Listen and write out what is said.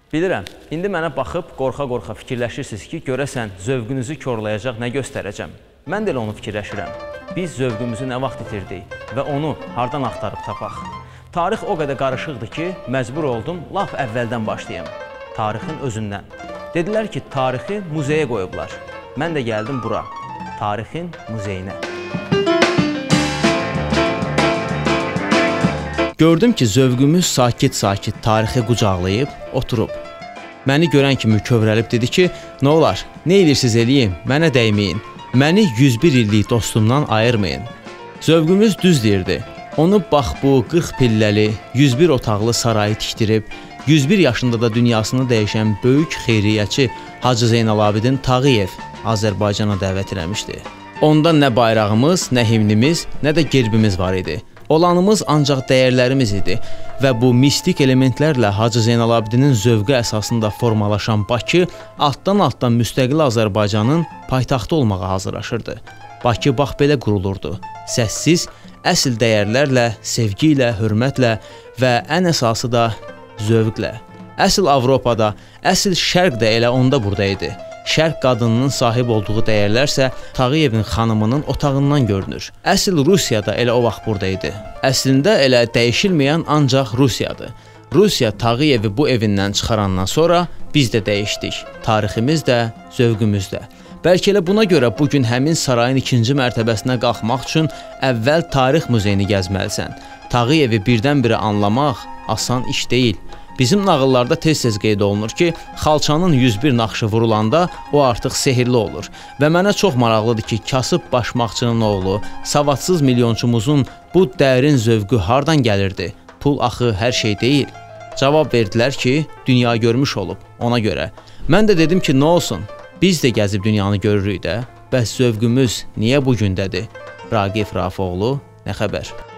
Bilirəm, indi mənə baxıb qorxa-qorxa fikirləşirsiniz ki, görəsən zövqünüzü korlayacaq nə göstərəcəm. Mən də elə onu fikirləşirəm. Biz zövqümüzü nə vaxt itirdik və onu hardan axtarıb tapaq? Tarix o qədər qarışıqdır ki, məcbur oldum lap əvvəldən başlayayım. Tarixin özündən. Dedilər ki, tarixi muzeyə qoyublar. Mən də gəldim bura, tarixin muzeyinə. Gördüm ki, zövqümüz sakit-sakit tarixi qucaqlayıb, oturub. Məni görən kimi kövrəlib dedi ki, nə olar, nə edirsiniz eləyin, mənə dəyməyin. Məni 101 illik dostumdan ayırmayın. Zövqümüz düz deyirdi. Onu bax bu 40 pilləli, 101 otaqlı sarayı tikdirib, 101 yaşında da dünyasını dəyişən böyük xeyriyyəçi Hacı Zeynalabidin Tağıyev Azərbaycana dəvət eləmişdi. Onda nə bayrağımız, nə himnimiz, nə də gerbimiz var idi. Olanımız ancaq dəyərlərimiz idi və bu mistik elementlərlə Hacı Zeynalabidinin zövqü əsasında formalaşan Bakı altdan-altdan müstəqil Azərbaycanın paytaxtı olmağa hazırlaşırdı. Bakı bax belə qurulurdu. Səssiz, əsl dəyərlərlə, sevgi ilə, hörmətlə və ən əsası da zövqlə. Əsl Avropada, əsl Şərq də elə onda burada idi. Şərq qadınının sahib olduğu dəyərlərsə Tağıyevin xanımının otağından görünür. Əsl Rusiya da elə o vaxt burada idi. Əslində elə dəyişilməyən ancaq Rusiyadır. Rusiya Tağıyevi bu evindən çıxarandan sonra biz də dəyişdik. Tariximiz də, zövqümüz də. Bəlkə elə buna görə bugün həmin sarayın 2-ci mərtəbəsinə qalxmaq üçün əvvəl tarix muzeyini gəzməlisən. Tağıyevi birdən-birə anlamaq asan iş deyil. Bizim nağıllarda tez-tez qeyd olunur ki, xalçanın 101 naxşı vurulanda o artıq sehirli olur. Və mənə çox maraqlıdır ki, kasıb başmaqçının oğlu, savadsız milyonçumuzun bu dərin zövqü hardan gəlirdi? Pul axı hər şey deyil. Cavab verdilər ki, dünya görmüş olub, ona görə. Mən də dedim ki, nə olsun? Biz də gəzib dünyanı görürük də, bəs zövqümüz niyə bu gündədir? Raqif Rafoğlu, nə xəbər?